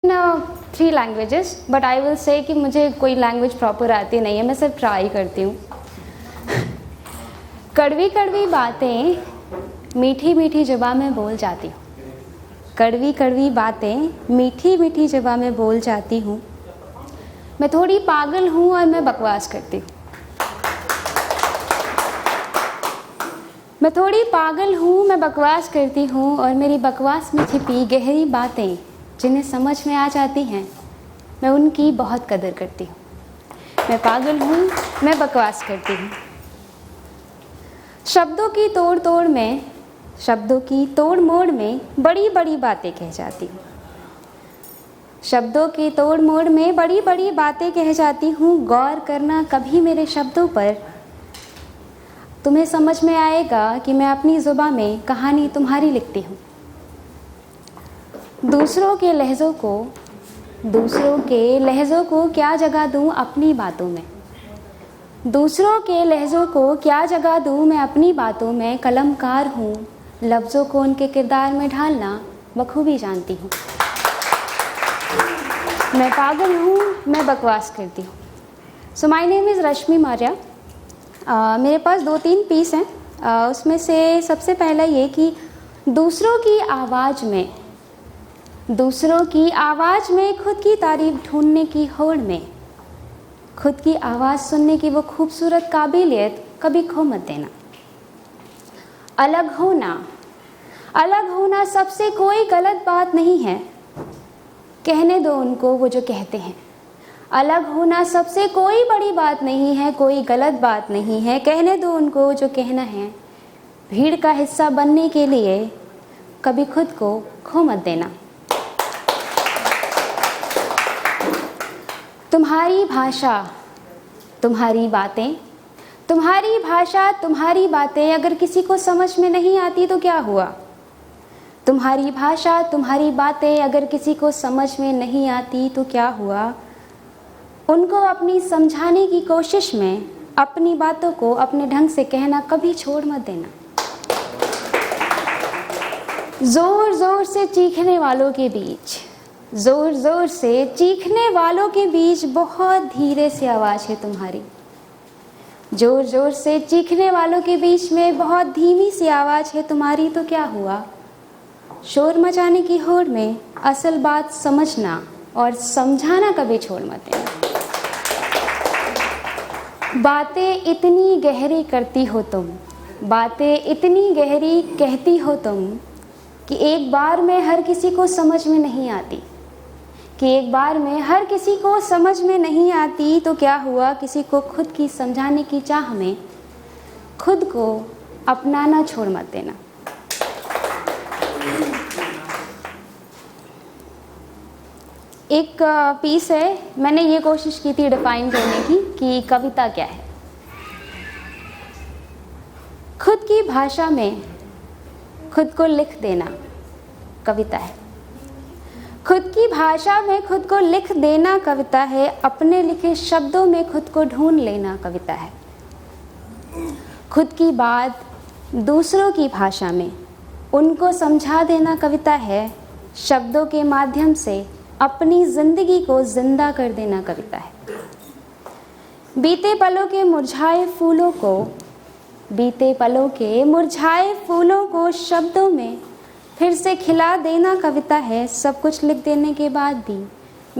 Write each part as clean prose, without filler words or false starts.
3 languages, but I will say कि मुझे कोई लैंग्वेज प्रॉपर आती नहीं है, मैं सिर्फ ट्राई करती हूँ। कड़वी कड़वी बातें मीठी मीठी ज़ुबान में बोल जाती हूँ। कड़वी कड़वी बातें मीठी मीठी ज़ुबान में बोल जाती हूँ। मैं थोड़ी पागल हूँ और मैं बकवास करती हूँ। मैं थोड़ी पागल हूँ, मैं बकवास करती हूँ, और मेरी बकवास में छिपी गहरी बातें जिन्हें समझ में आ जाती हैं, मैं उनकी बहुत कदर करती हूँ। मैं पागल हूँ, मैं बकवास करती हूँ। शब्दों की तोड़ तोड़ में, शब्दों की तोड़ मोड़ में बड़ी बड़ी बातें कह जाती हूँ। शब्दों की तोड़ मोड़ में बड़ी बड़ी बातें कह जाती हूँ। गौर करना कभी मेरे शब्दों पर, तुम्हें समझ में आएगा कि मैं अपनी ज़ुबान में कहानी तुम्हारी लिखती हूँ। दूसरों के लहज़ों को क्या जगह दूँ अपनी बातों में। दूसरों के लहज़ों को क्या जगह दूँ मैं अपनी बातों में। कलमकार हूँ, लफ्ज़ों को उनके किरदार में ढालना बखूबी जानती हूँ। मैं पागल हूँ, मैं बकवास करती हूँ। सो माय नेम इज़ रश्मि मौर्य। मेरे पास 2-3 पीस हैं। उसमें से सबसे पहला ये कि दूसरों की आवाज़ में खुद की तारीफ़ ढूंढने की होड़ में, खुद की आवाज़ सुनने की वो खूबसूरत काबिलियत कभी खो मत देना। अलग होना सबसे कोई गलत बात नहीं है, कहने दो उनको वो जो कहते हैं। अलग होना सबसे कोई बड़ी बात नहीं है, कोई गलत बात नहीं है, कहने दो उनको जो कहना है। भीड़ का हिस्सा बनने के लिए कभी खुद को खो मत देना। तुम्हारी भाषा, तुम्हारी बातें, तुम्हारी भाषा, तुम्हारी बातें अगर किसी को समझ में नहीं आती तो क्या हुआ। तुम्हारी भाषा, तुम्हारी बातें अगर किसी को समझ में नहीं आती तो क्या हुआ। उनको अपनी समझाने की कोशिश में अपनी बातों को अपने ढंग से कहना कभी छोड़ मत देना। ज़ोर ज़ोर से चीखने वालों के बीच, ज़ोर ज़ोर से चीखने वालों के बीच बहुत धीरे से आवाज़ है तुम्हारी। ज़ोर ज़ोर से चीखने वालों के बीच में बहुत धीमी सी आवाज़ है तुम्हारी तो क्या हुआ। शोर मचाने की होड़ में असल बात समझना और समझाना कभी छोड़ मत देना। बातें इतनी गहरी करती हो तुम, बातें इतनी गहरी कहती हो तुम कि एक बार में हर किसी को समझ में नहीं आती, कि एक बार में हर किसी को समझ में नहीं आती तो क्या हुआ। किसी को खुद की समझाने की चाह में खुद को अपनाना छोड़ मत देना। एक पीस है, मैंने ये कोशिश की थी डिफाइन करने की कि कविता क्या है। खुद की भाषा में खुद को लिख देना कविता है। खुद की भाषा में खुद को लिख देना कविता है। अपने लिखे शब्दों में खुद को ढूंढ लेना कविता है। खुद की बात दूसरों की भाषा में उनको समझा देना कविता है। शब्दों के माध्यम से अपनी ज़िंदगी को जिंदा कर देना कविता है। बीते पलों के मुरझाए फूलों को, बीते पलों के मुरझाए फूलों को शब्दों में फिर से खिला देना कविता है। सब कुछ लिख देने के बाद भी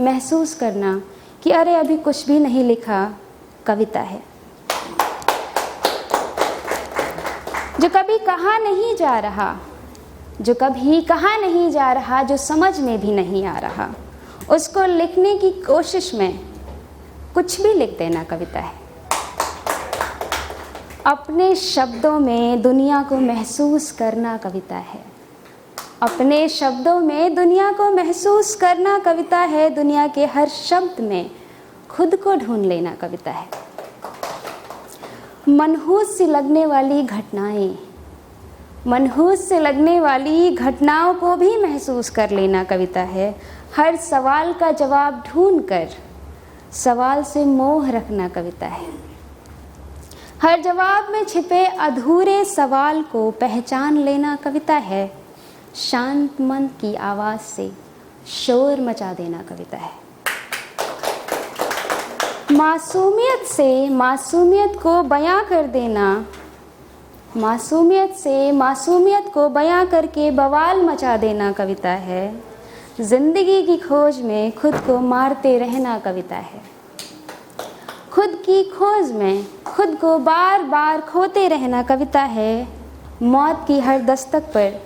महसूस करना कि अरे अभी कुछ भी नहीं लिखा कविता है। जो कभी कहा नहीं जा रहा, जो कभी कहा नहीं जा रहा, जो समझ में भी नहीं आ रहा, उसको लिखने की कोशिश में कुछ भी लिख देना कविता है। अपने शब्दों में दुनिया को महसूस करना कविता है। अपने शब्दों में दुनिया को महसूस करना कविता है। दुनिया के हर शब्द में खुद को ढूंढ लेना कविता है। मनहूस सी लगने वाली घटनाएं, मनहूस से लगने वाली घटनाओं को भी महसूस कर लेना कविता है। हर सवाल का जवाब ढूंढकर सवाल से मोह रखना कविता है। हर जवाब में छिपे अधूरे सवाल को पहचान लेना कविता है। शांत मन की आवाज़ से शोर मचा देना कविता है। मासूमियत से मासूमियत को बयां कर देना, मासूमियत से मासूमियत को बयां करके बवाल मचा देना कविता है। जिंदगी की खोज में खुद को मारते रहना कविता है। खुद की खोज में खुद को बार बार खोते रहना कविता है। मौत की हर दस्तक पर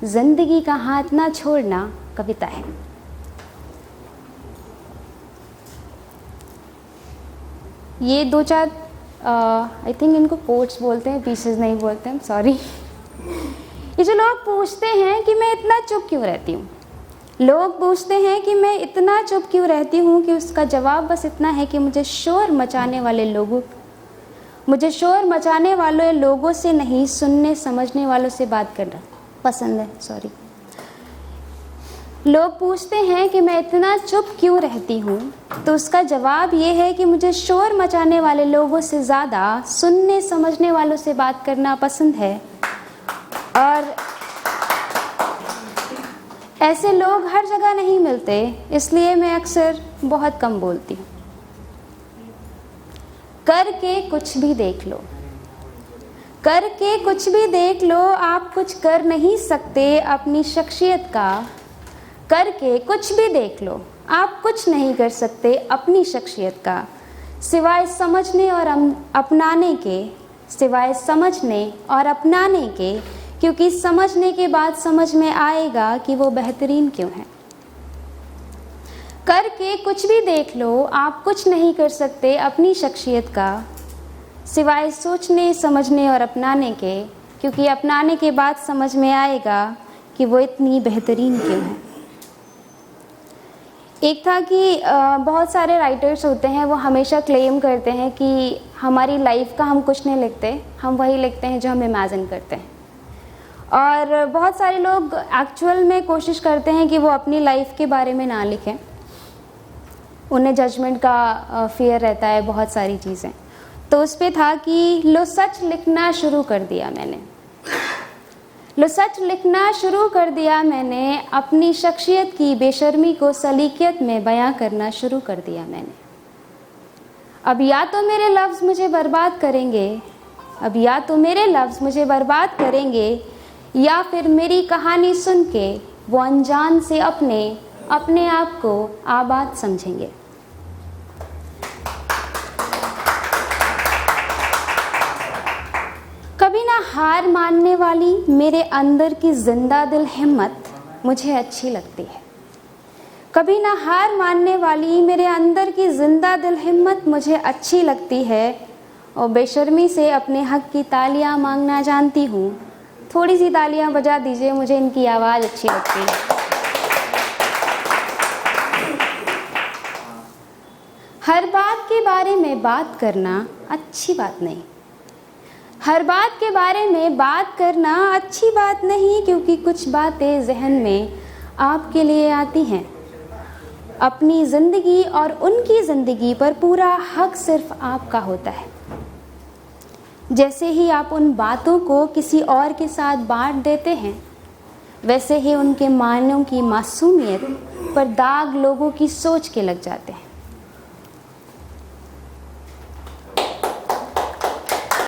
जिंदगी का हाथ ना छोड़ना कविता है। ये दो चार आई थिंक इनको कोट्स बोलते हैं, पीसेस नहीं बोलते हैं, सॉरी। ये जो लोग पूछते हैं कि मैं इतना चुप क्यों रहती हूँ, लोग पूछते हैं कि मैं इतना चुप क्यों रहती हूँ, कि उसका जवाब बस इतना है कि मुझे शोर मचाने वाले लोगों से नहीं, सुनने समझने वालों से बात करना पसंद है। सॉरी। लोग पूछते हैं कि मैं इतना चुप क्यों रहती हूँ, तो उसका जवाब ये है कि मुझे शोर मचाने वाले लोगों से ज़्यादा सुनने समझने वालों से बात करना पसंद है। और ऐसे लोग हर जगह नहीं मिलते, इसलिए मैं अक्सर बहुत कम बोलती हूँ। करके कुछ भी देख लो, करके कुछ भी देख लो, आप कुछ कर नहीं सकते अपनी शख्सियत का। करके कुछ भी देख लो, आप कुछ नहीं कर सकते अपनी शख्सियत का, सिवाय समझने और अपनाने के, सिवाय समझने और अपनाने के, क्योंकि समझने के बाद समझ में आएगा कि वो बेहतरीन क्यों है। करके कुछ भी देख लो, आप कुछ नहीं कर सकते अपनी शख्सियत का, सिवाय सोचने समझने और अपनाने के, क्योंकि अपनाने के बाद समझ में आएगा कि वो इतनी बेहतरीन क्यों है। एक था कि बहुत सारे राइटर्स होते हैं, वो हमेशा क्लेम करते हैं कि हमारी लाइफ का हम कुछ नहीं लिखते, हम वही लिखते हैं जो हम इमेजिन करते हैं। और बहुत सारे लोग एक्चुअल में कोशिश करते हैं कि वो अपनी लाइफ के बारे में ना लिखें, उन्हें जजमेंट का फियर रहता है, बहुत सारी चीज़ें। तो उस पे था कि लो सच लिखना शुरू कर दिया मैंने, लो सच लिखना शुरू कर दिया मैंने, अपनी शख्सियत की बेशर्मी को सलीकियत में बयां करना शुरू कर दिया मैंने। अब या तो मेरे लफ्ज़ मुझे बर्बाद करेंगे, अब या तो मेरे लफ्ज़ मुझे बर्बाद करेंगे, या फिर मेरी कहानी सुन के वो अनजान से अपने आप को आबाद समझेंगे। कभी ना हार मानने वाली मेरे अंदर की जिंदा दिल हिम्मत मुझे अच्छी लगती है। कभी ना हार मानने वाली मेरे अंदर की जिंदा दिल हिम्मत मुझे अच्छी लगती है, और बेशर्मी से अपने हक की तालियां मांगना जानती हूँ। थोड़ी सी तालियां बजा दीजिए, मुझे इनकी आवाज़ अच्छी लगती है। हर बात के बारे में बात करना अच्छी बात नहीं, हर बात के बारे में बात करना अच्छी बात नहीं, क्योंकि कुछ बातें जहन में आपके लिए आती हैं। अपनी ज़िंदगी और उनकी ज़िंदगी पर पूरा हक सिर्फ आपका होता है। जैसे ही आप उन बातों को किसी और के साथ बांट देते हैं, वैसे ही उनके मानों की मासूमियत पर दाग लोगों की सोच के लग जाते हैं।